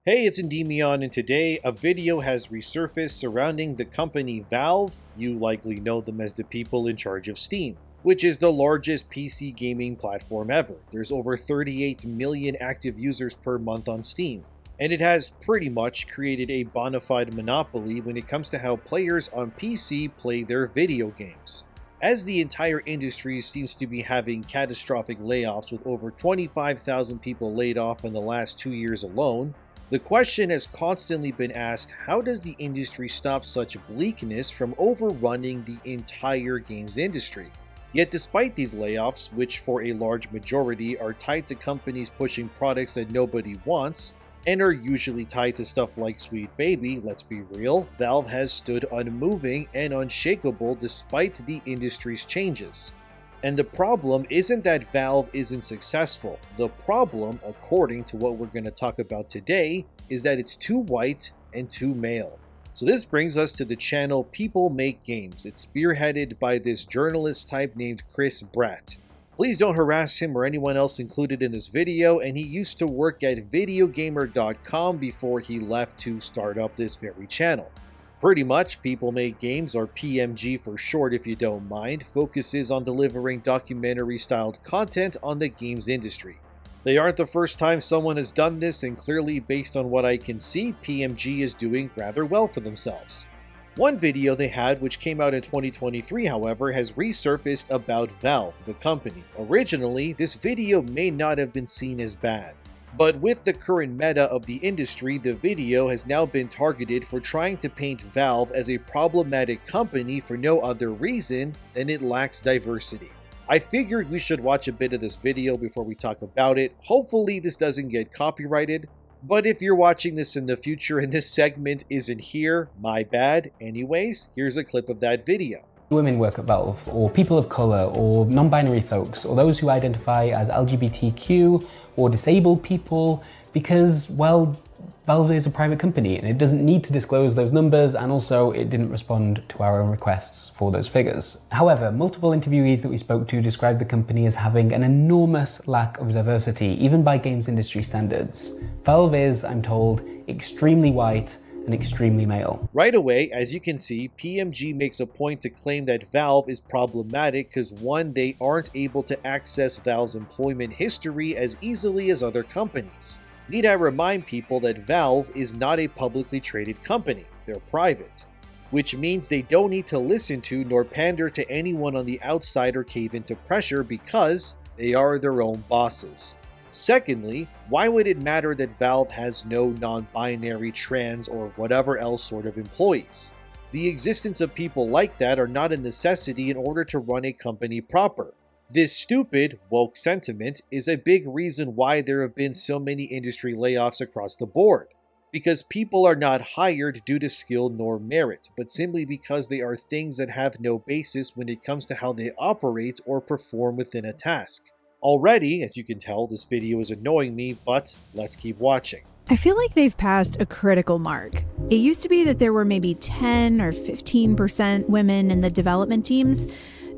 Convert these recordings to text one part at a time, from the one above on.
Hey, it's Endymion, and today a video has resurfaced surrounding the company Valve. You likely know them as the people in charge of Steam, which is the largest PC gaming platform ever. There's over 38 million active users per month on Steam, and it has pretty much created a bona fide monopoly when it comes to how players on PC play their video games. As the entire industry seems to be having catastrophic layoffs with over 25,000 people laid off in the last 2 years alone, the question has constantly been asked, how does the industry stop such bleakness from overrunning the entire games industry? Yet despite these layoffs, which for a large majority are tied to companies pushing products that nobody wants, and are usually tied to stuff like Sweet Baby, let's be real, Valve has stood unmoving and unshakable despite the industry's changes. And the problem isn't that Valve isn't successful. The problem, according to what we're going to talk about today, is that it's too white and too male. So this brings us to the channel People Make Games. It's spearheaded by this journalist type named Chris Bratt. Please don't harass him or anyone else included in this video, and he used to work at videogamer.com before he left to start up this very channel. Pretty much, People Make Games, or PMG for short if you don't mind, focuses on delivering documentary-styled content on the games industry. They aren't the first time someone has done this, and clearly based on what I can see, PMG is doing rather well for themselves. One video they had, which came out in 2023, however, has resurfaced about Valve, the company. Originally, this video may not have been seen as bad. But with the current meta of the industry, the video has now been targeted for trying to paint Valve as a problematic company for no other reason than it lacks diversity. I figured we should watch a bit of this video before we talk about it. Hopefully this doesn't get copyrighted, but if you're watching this in the future and this segment isn't here, my bad. Anyways, here's a clip of that video. Women work at Valve, or people of colour, or non-binary folks, or those who identify as LGBTQ or disabled people, because, well, Valve is a private company and it doesn't need to disclose those numbers, and also it didn't respond to our own requests for those figures. However, multiple interviewees that we spoke to described the company as having an enormous lack of diversity, even by games industry standards. Valve is, I'm told, extremely white and extremely male. Right away, as you can see, PMG makes a point to claim that Valve is problematic because one, they aren't able to access Valve's employment history as easily as other companies. Need I remind people that Valve is not a publicly traded company, they're private, which means they don't need to listen to nor pander to anyone on the outside or cave into pressure because they are their own bosses. Secondly, why would it matter that Valve has no non-binary, trans, or whatever else sort of employees? The existence of people like that are not a necessity in order to run a company proper. This stupid, woke sentiment is a big reason why there have been so many industry layoffs across the board. Because people are not hired due to skill nor merit, but simply because they are things that have no basis when it comes to how they operate or perform within a task. Already, as you can tell, this video is annoying me, but let's keep watching. I feel like they've passed a critical mark. It used to be that there were maybe 10 or 15% women in the development teams,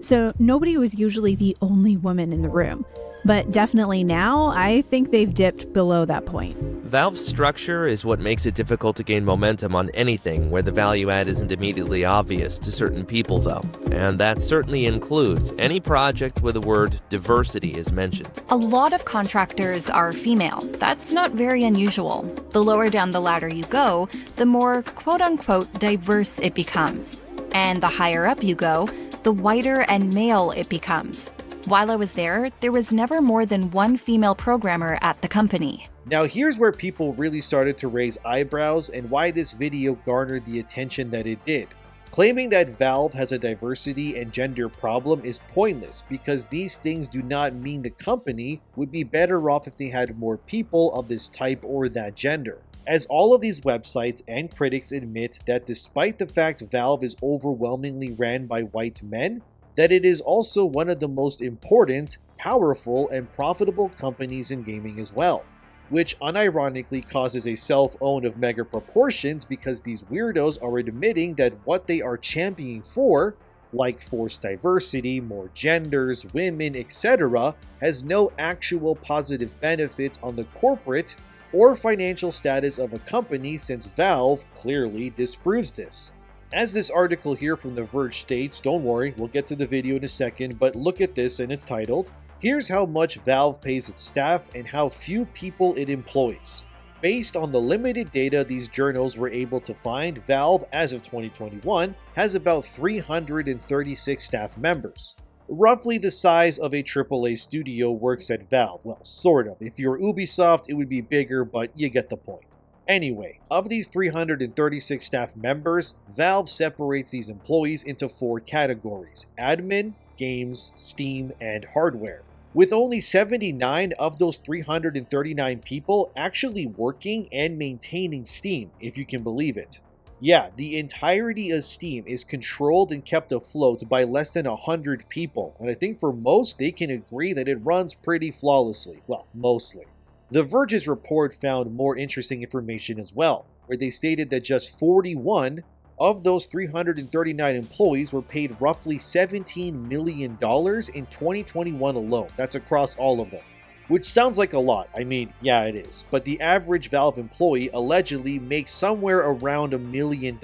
so nobody was usually the only woman in the room. But definitely now, I think they've dipped below that point. Valve's structure is what makes it difficult to gain momentum on anything where the value add isn't immediately obvious to certain people, though. And that certainly includes any project where the word diversity is mentioned. A lot of contractors are female. That's not very unusual. The lower down the ladder you go, the more quote-unquote diverse it becomes. And the higher up you go, the whiter and male it becomes. While I was there was never more than one female programmer at the company. Now here's where people really started to raise eyebrows and why this video garnered the attention that it did. Claiming that Valve has a diversity and gender problem is pointless because these things do not mean the company would be better off if they had more people of this type or that gender. As all of these websites and critics admit that despite the fact Valve is overwhelmingly ran by white men, that it is also one of the most important, powerful, and profitable companies in gaming as well, which unironically causes a self-own of mega proportions because these weirdos are admitting that what they are championing for, like forced diversity, more genders, women, etc., has no actual positive benefit on the corporate or financial status of a company, since Valve clearly disproves this. As this article here from The Verge states, don't worry, we'll get to the video in a second, but look at this, and it's titled, "Here's how much Valve pays its staff and how few people it employs." Based on the limited data these journals were able to find, Valve, as of 2021, has about 336 staff members. Roughly the size of a AAA studio works at Valve. Well, sort of. If you're Ubisoft, it would be bigger, but you get the point. Anyway, of these 336 staff members, Valve separates these employees into 4 categories: admin, games, Steam, and hardware. With only 79 of those 339 people actually working and maintaining Steam, if you can believe it. Yeah, the entirety of Steam is controlled and kept afloat by less than 100 people, and I think for most they can agree that it runs pretty flawlessly. Well, mostly. The Verge's report found more interesting information as well, where they stated that just 41 of those 339 employees were paid roughly $17 million in 2021 alone. That's across all of them. Which sounds like a lot. I mean, yeah, it is. But the average Valve employee allegedly makes somewhere around $1 million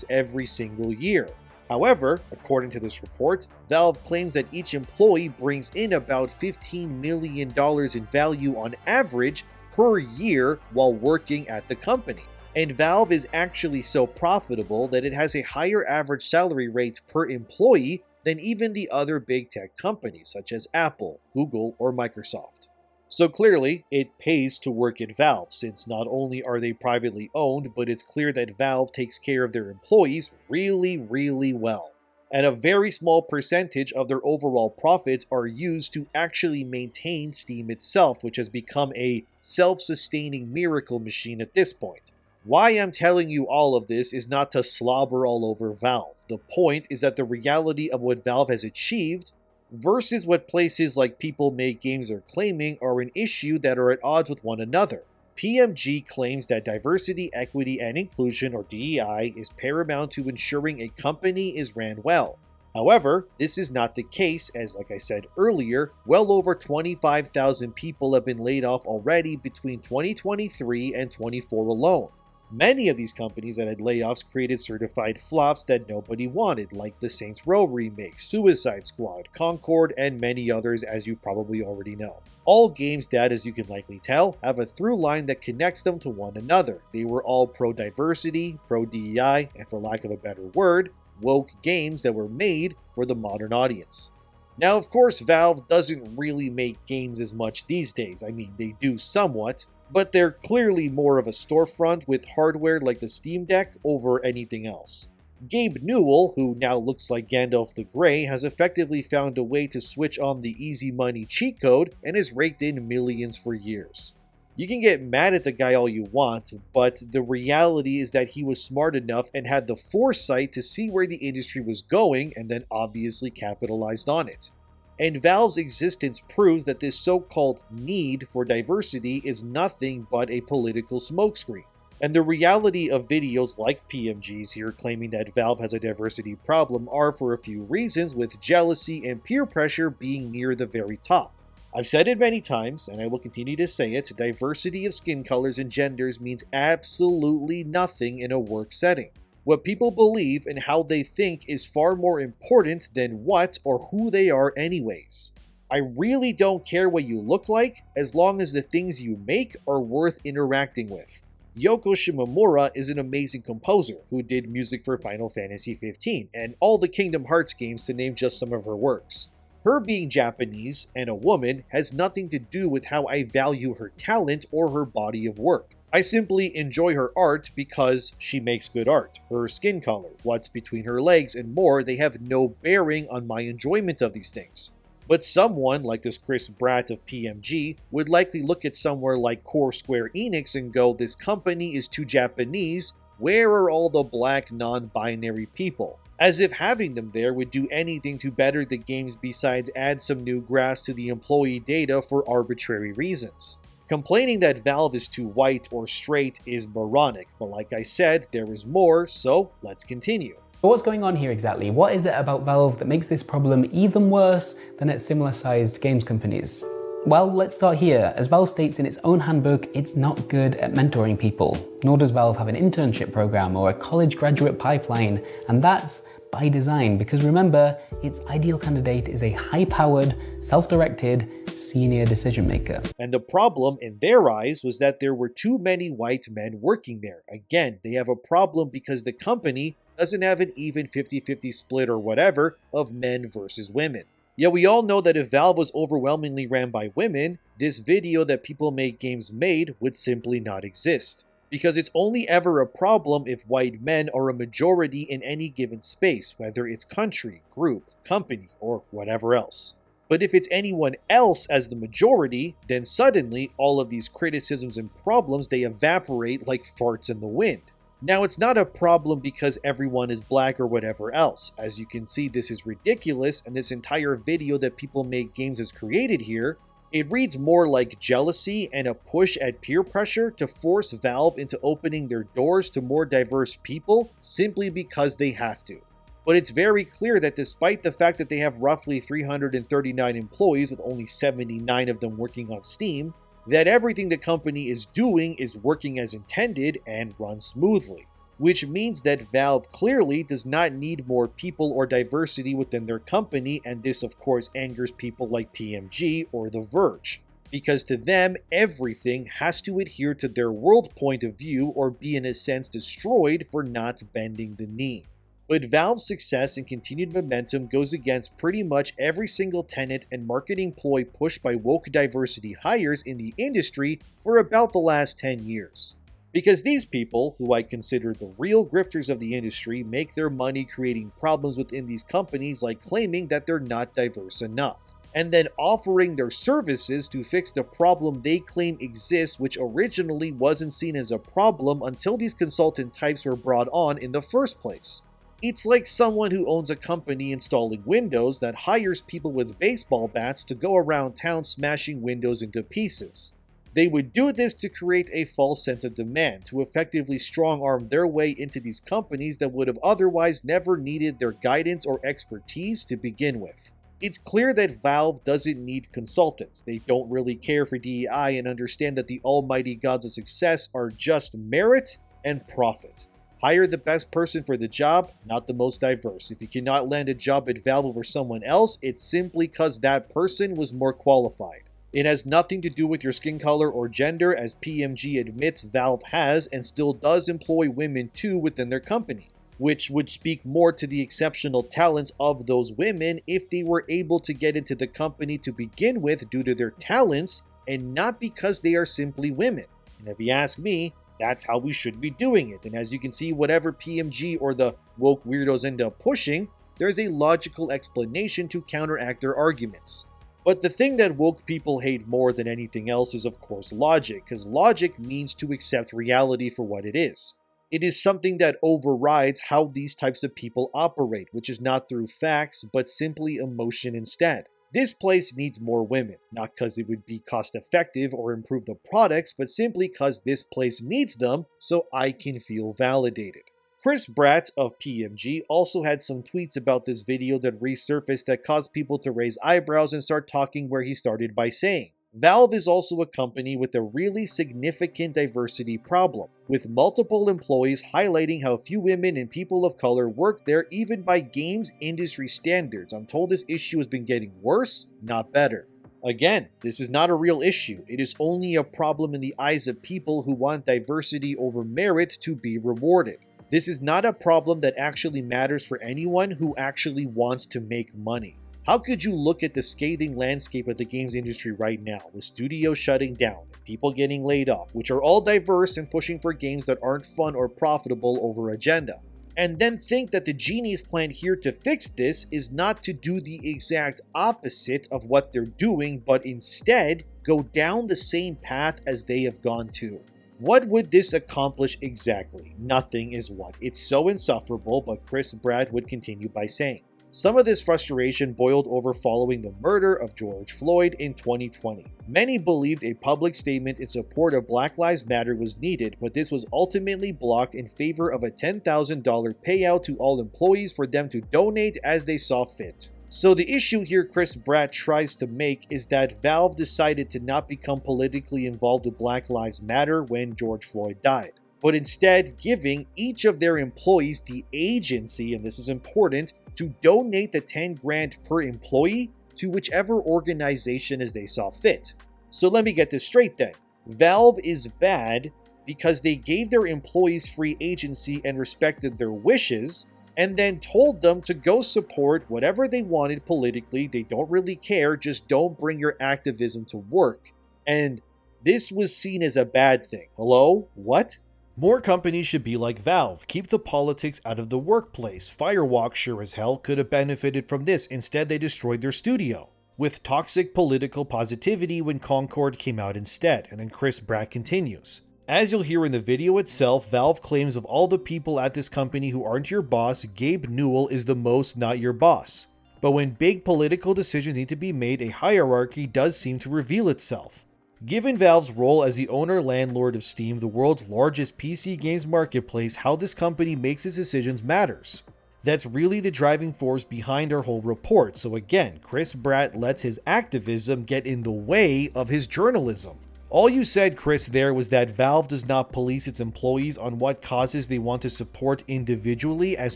every single year. However, according to this report, Valve claims that each employee brings in about $15 million in value on average per year while working at the company. And Valve is actually so profitable that it has a higher average salary rate per employee than even the other big tech companies such as Apple, Google, or Microsoft. So clearly, it pays to work at Valve, since not only are they privately owned, but it's clear that Valve takes care of their employees really well. And a very small percentage of their overall profits are used to actually maintain Steam itself, which has become a self-sustaining miracle machine at this point. Why I'm telling you all of this is not to slobber all over Valve. The point is that the reality of what Valve has achieved versus what places like People Make Games are claiming are an issue that are at odds with one another. PMG claims that diversity, equity, and inclusion, or DEI, is paramount to ensuring a company is ran well. However, this is not the case, as like I said earlier, well over 25,000 people have been laid off already between 2023 and 24 alone. Many of these companies that had layoffs created certified flops that nobody wanted, like the Saints Row remake, Suicide Squad, Concord, and many others, as you probably already know. All games that, as you can likely tell, have a through line that connects them to one another. They were all pro-diversity, pro-DEI, and for lack of a better word, woke games that were made for the modern audience. Now, of course, Valve doesn't really make games as much these days. I mean, they do somewhat, but they're clearly more of a storefront with hardware like the Steam Deck over anything else. Gabe Newell, who now looks like Gandalf the Grey, has effectively found a way to switch on the easy money cheat code and has raked in millions for years. You can get mad at the guy all you want, but the reality is that he was smart enough and had the foresight to see where the industry was going and then obviously capitalized on it. And Valve's existence proves that this so-called need for diversity is nothing but a political smokescreen. And the reality of videos like PMG's here claiming that Valve has a diversity problem are for a few reasons, with jealousy and peer pressure being near the very top. I've said it many times, and I will continue to say it, diversity of skin colors and genders means absolutely nothing in a work setting. What people believe and how they think is far more important than what or who they are anyways. I really don't care what you look like, as long as the things you make are worth interacting with. Yoko Shimomura is an amazing composer who did music for Final Fantasy XV and all the Kingdom Hearts games, to name just some of her works. Her being Japanese and a woman has nothing to do with how I value her talent or her body of work. I simply enjoy her art because she makes good art. Her skin color, what's between her legs, and more, they have no bearing on my enjoyment of these things. But someone like this Chris Bratt of PMG would likely look at somewhere like Core Square Enix and go, this company is too Japanese, where are all the black non-binary people? As if having them there would do anything to better the games besides add some new grass to the employee data for arbitrary reasons. Complaining that Valve is too white or straight is moronic, but like I said, there is more, so let's continue. But what's going on here exactly? What is it about Valve that makes this problem even worse than at similar-sized games companies? Well, let's start here. As Valve states in its own handbook, it's not good at mentoring people, nor does Valve have an internship program or a college graduate pipeline, and that's by design, because remember, its ideal candidate is a high-powered, self-directed, senior decision maker. And the problem, in their eyes, was that there were too many white men working there. Again, they have a problem because the company doesn't have an even 50-50 split or whatever of men versus women. Yet we all know that if Valve was overwhelmingly ran by women, this video that people make games made would simply not exist. Because it's only ever a problem if white men are a majority in any given space, whether it's country, group, company, or whatever else. But if it's anyone else as the majority, then suddenly all of these criticisms and problems, they evaporate like farts in the wind. Now, it's not a problem because everyone is black or whatever else. As you can see, this is ridiculous, and this entire video that people make games is created here. It reads more like jealousy and a push at peer pressure to force Valve into opening their doors to more diverse people simply because they have to. But it's very clear that despite the fact that they have roughly 339 employees with only 79 of them working on Steam, that everything the company is doing is working as intended and runs smoothly. Which means that Valve clearly does not need more people or diversity within their company, and this of course angers people like PMG or The Verge. Because to them, everything has to adhere to their world point of view or be in a sense destroyed for not bending the knee. But Valve's success and continued momentum goes against pretty much every single tenet and marketing ploy pushed by woke diversity hires in the industry for about the last 10 years. Because these people, who I consider the real grifters of the industry, make their money creating problems within these companies like claiming that they're not diverse enough, and then offering their services to fix the problem they claim exists, which originally wasn't seen as a problem until these consultant types were brought on in the first place. It's like someone who owns a company installing windows that hires people with baseball bats to go around town smashing windows into pieces. They would do this to create a false sense of demand, to effectively strong-arm their way into these companies that would have otherwise never needed their guidance or expertise to begin with. It's clear that Valve doesn't need consultants. They don't really care for DEI and understand that the almighty gods of success are just merit and profit. Hire the best person for the job, not the most diverse. If you cannot land a job at Valve over someone else, it's simply because that person was more qualified. It has nothing to do with your skin color or gender, as PMG admits Valve has and still does employ women too within their company, which would speak more to the exceptional talents of those women if they were able to get into the company to begin with due to their talents and not because they are simply women. And if you ask me, that's how we should be doing it. And as you can see, whatever PMG or the woke weirdos end up pushing, there's a logical explanation to counteract their arguments. But the thing that woke people hate more than anything else is of course logic, because logic means to accept reality for what it is. It is something that overrides how these types of people operate, which is not through facts, but simply emotion instead. This place needs more women, not because it would be cost effective or improve the products, but simply because this place needs them so I can feel validated. Chris Bratt of PMG also had some tweets about this video that resurfaced that caused people to raise eyebrows and start talking, where he started by saying, Valve is also a company with a really significant diversity problem, with multiple employees highlighting how few women and people of color work there even by games industry standards. I'm told this issue has been getting worse, not better. Again, this is not a real issue. It is only a problem in the eyes of people who want diversity over merit to be rewarded. This is not a problem that actually matters for anyone who actually wants to make money. How could you look at the scathing landscape of the games industry right now, with studios shutting down, and people getting laid off, which are all diverse and pushing for games that aren't fun or profitable over agenda, and then think that the genius plan here to fix this is not to do the exact opposite of what they're doing, but instead go down the same path as they have gone to? What would this accomplish exactly? Nothing is what. It's so insufferable, but Chris Bratt would continue by saying, some of this frustration boiled over following the murder of George Floyd in 2020. Many believed a public statement in support of Black Lives Matter was needed, but this was ultimately blocked in favor of a $10,000 payout to all employees for them to donate as they saw fit. So the issue here Chris Bratt tries to make is that Valve decided to not become politically involved with Black Lives Matter when George Floyd died, but instead giving each of their employees the agency, and this is important, to donate the 10 grand per employee to whichever organization as they saw fit. So let me get this straight then. Valve is bad because they gave their employees free agency and respected their wishes, and then told them to go support whatever they wanted politically. They don't really care, just don't bring your activism to work. And this was seen as a bad thing. Hello? What? More companies should be like Valve. Keep the politics out of the workplace. Firewalk sure as hell could have benefited from this. Instead, they destroyed their studio with toxic political positivity when Concord came out instead. And then Chris Bratt continues. As you'll hear in the video itself, Valve claims of all the people at this company who aren't your boss, Gabe Newell is the most not your boss. But when big political decisions need to be made, a hierarchy does seem to reveal itself. Given Valve's role as the owner-landlord of Steam, the world's largest PC games marketplace, how this company makes its decisions matters. That's really the driving force behind our whole report. So again, Chris Bratt lets his activism get in the way of his journalism. All you said, Chris, there was that Valve does not police its employees on what causes they want to support individually as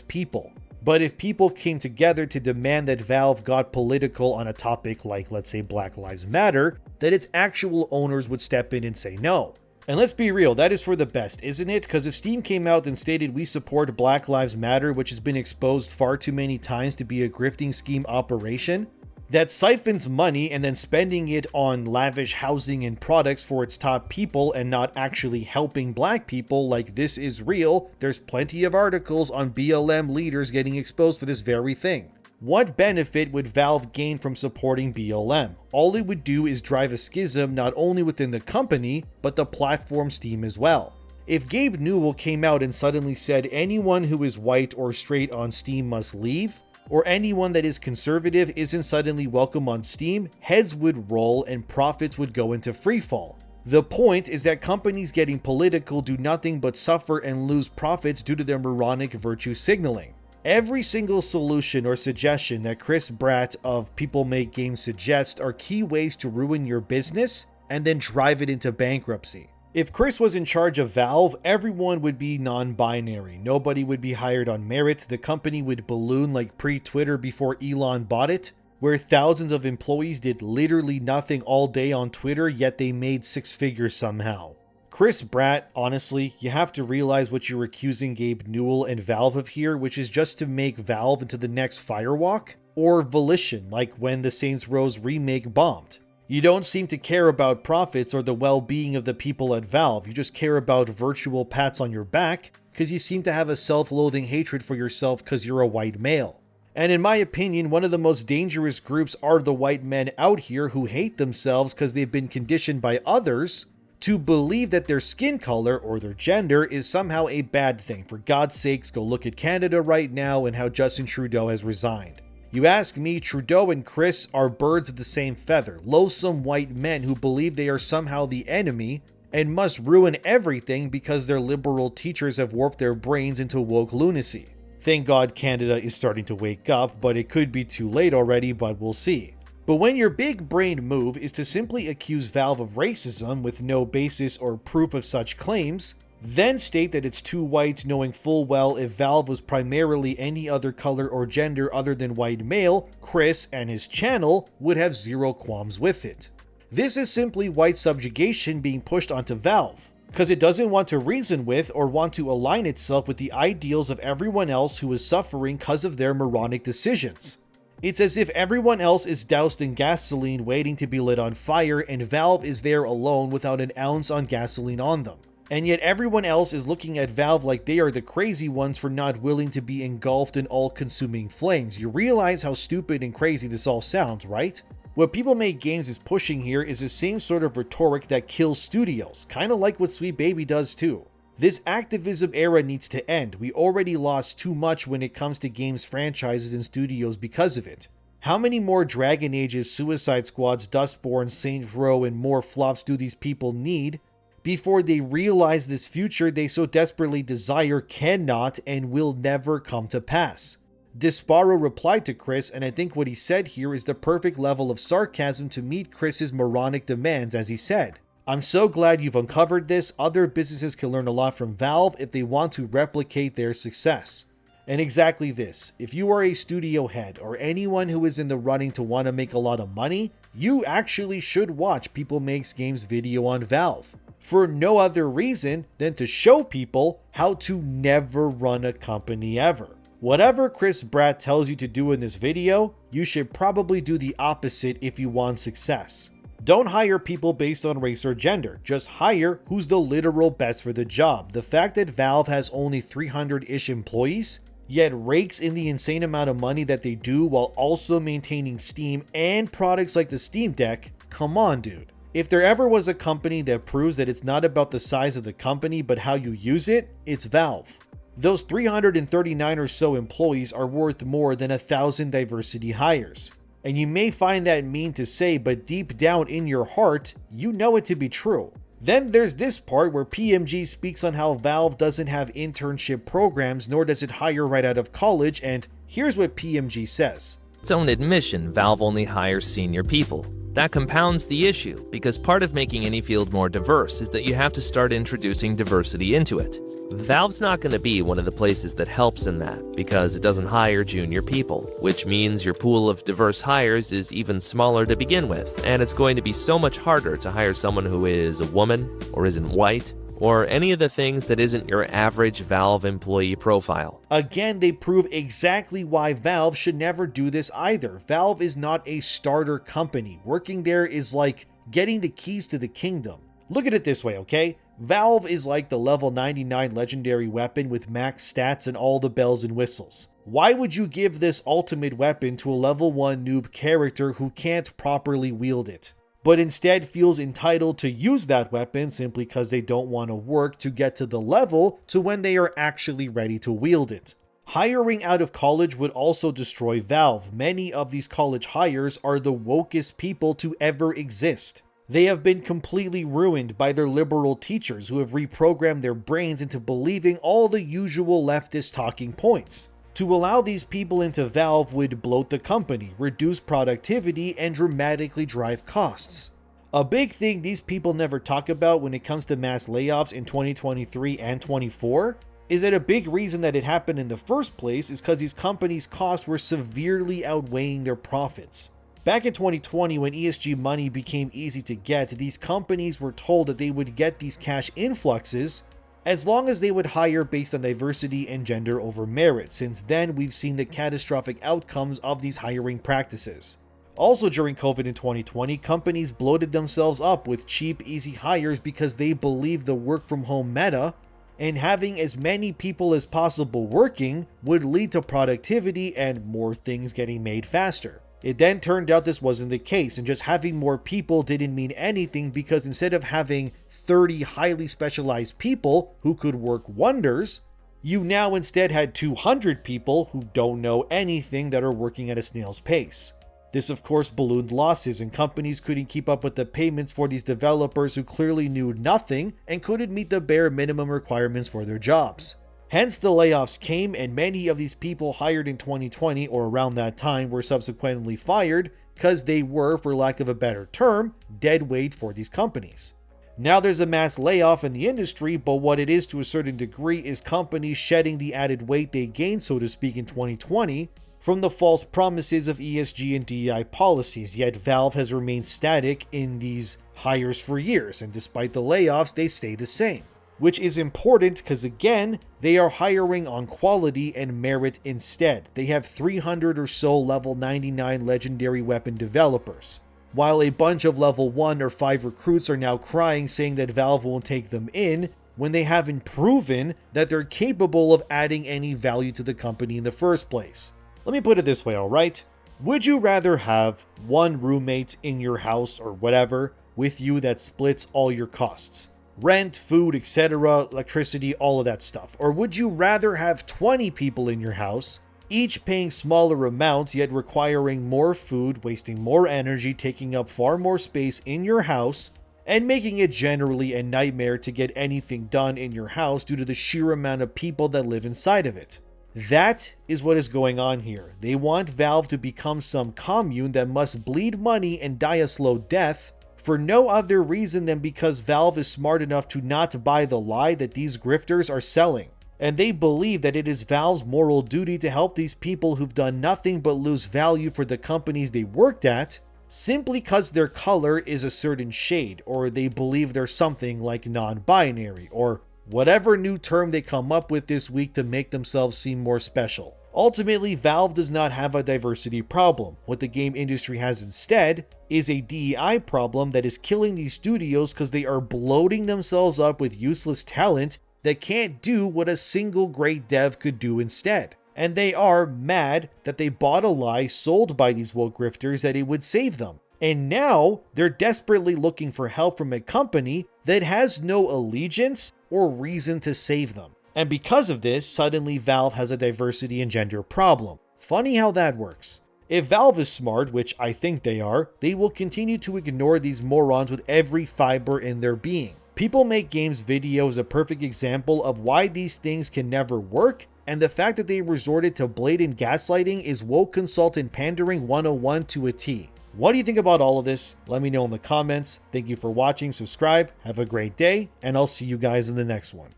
people. But if people came together to demand that Valve got political on a topic like, let's say, Black Lives Matter, that its actual owners would step in and say no. And let's be real, that is for the best, isn't it? Because if Steam came out and stated we support Black Lives Matter, which has been exposed far too many times to be a grifting scheme operation, that siphons money and then spending it on lavish housing and products for its top people and not actually helping black people, like this is real. There's plenty of articles on BLM leaders getting exposed for this very thing. What benefit would Valve gain from supporting BLM? All it would do is drive a schism not only within the company, but the platform Steam as well. If Gabe Newell came out and suddenly said anyone who is white or straight on Steam must leave, or anyone that is conservative isn't suddenly welcome on Steam, heads would roll and profits would go into freefall. The point is that companies getting political do nothing but suffer and lose profits due to their moronic virtue signaling. Every single solution or suggestion that Chris Bratt of People Make Games suggests are key ways to ruin your business and then drive it into bankruptcy. If Chris was in charge of Valve, everyone would be non-binary. Nobody would be hired on merit. The company would balloon like pre-Twitter before Elon bought it, where thousands of employees did literally nothing all day on Twitter, yet they made six figures somehow. Chris Bratt, honestly, you have to realize what you're accusing Gabe Newell and Valve of here, which is just to make Valve into the next Firewalk or Volition, like when the Saints Row remake bombed. You don't seem to care about profits or the well-being of the people at Valve. You just care about virtual pats on your back because you seem to have a self-loathing hatred for yourself because you're a white male. And in my opinion, one of the most dangerous groups are the white men out here who hate themselves because they've been conditioned by others to believe that their skin color or their gender is somehow a bad thing. For God's sakes, go look at Canada right now and how Justin Trudeau has resigned. You ask me, Trudeau and Chris are birds of the same feather, loathsome white men who believe they are somehow the enemy and must ruin everything because their liberal teachers have warped their brains into woke lunacy. Thank God Canada is starting to wake up, but it could be too late already, but we'll see. But when your big brain move is to simply accuse Valve of racism with no basis or proof of such claims, then state that it's too white, knowing full well if Valve was primarily any other color or gender other than white male, Chris and his channel would have zero qualms with it. This is simply white subjugation being pushed onto Valve, because it doesn't want to reason with or want to align itself with the ideals of everyone else who is suffering because of their moronic decisions. It's as if everyone else is doused in gasoline waiting to be lit on fire and Valve is there alone without an ounce on gasoline on them. And yet everyone else is looking at Valve like they are the crazy ones for not willing to be engulfed in all-consuming flames. You realize how stupid and crazy this all sounds, right? What People Make Games is pushing here is the same sort of rhetoric that kills studios, kind of like what Sweet Baby does too. This activism era needs to end. We already lost too much when it comes to games franchises and studios because of it. How many more Dragon Ages, Suicide Squads, Dustborn, Saints Row, and more flops do these people need before they realize this future they so desperately desire cannot and will never come to pass? Disparo replied to Chris, and I think what he said here is the perfect level of sarcasm to meet Chris's moronic demands, as he said, "I'm so glad you've uncovered this. Other businesses can learn a lot from Valve if they want to replicate their success." And exactly this. If you are a studio head or anyone who is in the running to want to make a lot of money, you actually should watch People Makes Games video on Valve, for no other reason than to show people how to never run a company ever. Whatever Chris Bratt tells you to do in this video, you should probably do the opposite if you want success. Don't hire people based on race or gender, just hire who's the literal best for the job. The fact that Valve has only 300-ish employees, yet rakes in the insane amount of money that they do while also maintaining Steam and products like the Steam Deck, come on dude. If there ever was a company that proves that it's not about the size of the company but how you use it, it's Valve. Those 339 or so employees are worth more than 1,000 diversity hires. And you may find that mean to say, but deep down in your heart, you know it to be true. Then there's this part where PMG speaks on how Valve doesn't have internship programs, nor does it hire right out of college, and here's what PMG says. Its own admission, Valve only hires senior people. That compounds the issue, because part of making any field more diverse is that you have to start introducing diversity into it. Valve's not going to be one of the places that helps in that, because it doesn't hire junior people, which means your pool of diverse hires is even smaller to begin with, and it's going to be so much harder to hire someone who is a woman, or isn't white, or any of the things that isn't your average Valve employee profile. Again, they prove exactly why Valve should never do this either. Valve is not a starter company. Working there is like getting the keys to the kingdom. Look at it this way, okay? Valve is like the level 99 legendary weapon with max stats and all the bells and whistles. Why would you give this ultimate weapon to a level 1 noob character who can't properly wield it, but instead feels entitled to use that weapon simply because they don't want to work to get to the level to when they are actually ready to wield it? Hiring out of college would also destroy Valve. Many of these college hires are the wokest people to ever exist. They have been completely ruined by their liberal teachers who have reprogrammed their brains into believing all the usual leftist talking points. To allow these people into Valve would bloat the company, reduce productivity, and dramatically drive costs. A big thing these people never talk about when it comes to mass layoffs in 2023 and 24 is that a big reason that it happened in the first place is because these companies' costs were severely outweighing their profits. Back in 2020, when ESG money became easy to get, these companies were told that they would get these cash influxes as long as they would hire based on diversity and gender over merit. Since then, we've seen the catastrophic outcomes of these hiring practices. Also during COVID in 2020, companies bloated themselves up with cheap, easy hires because they believed the work from home meta and having as many people as possible working would lead to productivity and more things getting made faster. It then turned out this wasn't the case, and just having more people didn't mean anything because instead of having 30 highly specialized people who could work wonders, you now instead had 200 people who don't know anything that are working at a snail's pace. This of course ballooned losses, and companies couldn't keep up with the payments for these developers who clearly knew nothing and couldn't meet the bare minimum requirements for their jobs. Hence the layoffs came, and many of these people hired in 2020 or around that time were subsequently fired because they were, for lack of a better term, dead weight for these companies. Now there's a mass layoff in the industry, but what it is to a certain degree is companies shedding the added weight they gained, so to speak, in 2020 from the false promises of ESG and DEI policies, yet Valve has remained static in these hires for years, and despite the layoffs, they stay the same. Which is important because, again, they are hiring on quality and merit instead. They have 300 or so level 99 legendary weapon developers, while a bunch of level 1 or 5 recruits are now crying saying that Valve won't take them in when they haven't proven that they're capable of adding any value to the company in the first place. Let me put it this way, alright? Would you rather have one roommate in your house or whatever with you that splits all your costs? Rent, food, etc., electricity, all of that stuff. Or would you rather have 20 people in your house, each paying smaller amounts yet requiring more food, wasting more energy, taking up far more space in your house, and making it generally a nightmare to get anything done in your house due to the sheer amount of people that live inside of it? That is what is going on here. They want Valve to become some commune that must bleed money and die a slow death for no other reason than because Valve is smart enough to not buy the lie that these grifters are selling. And they believe that it is Valve's moral duty to help these people who've done nothing but lose value for the companies they worked at simply because their color is a certain shade, or they believe they're something like non-binary, or whatever new term they come up with this week to make themselves seem more special. Ultimately, Valve does not have a diversity problem. What the game industry has instead is a DEI problem that is killing these studios because they are bloating themselves up with useless talent that can't do what a single great dev could do instead. And they are mad that they bought a lie sold by these woke grifters that it would save them. And now they're desperately looking for help from a company that has no allegiance or reason to save them. And because of this, suddenly Valve has a diversity and gender problem. Funny how that works. If Valve is smart, which I think they are, they will continue to ignore these morons with every fiber in their being. People Make Games video is a perfect example of why these things can never work, and the fact that they resorted to blatant gaslighting is woke consultant pandering 101 to a T. What do you think about all of this? Let me know in the comments. Thank you for watching, subscribe, have a great day, and I'll see you guys in the next one.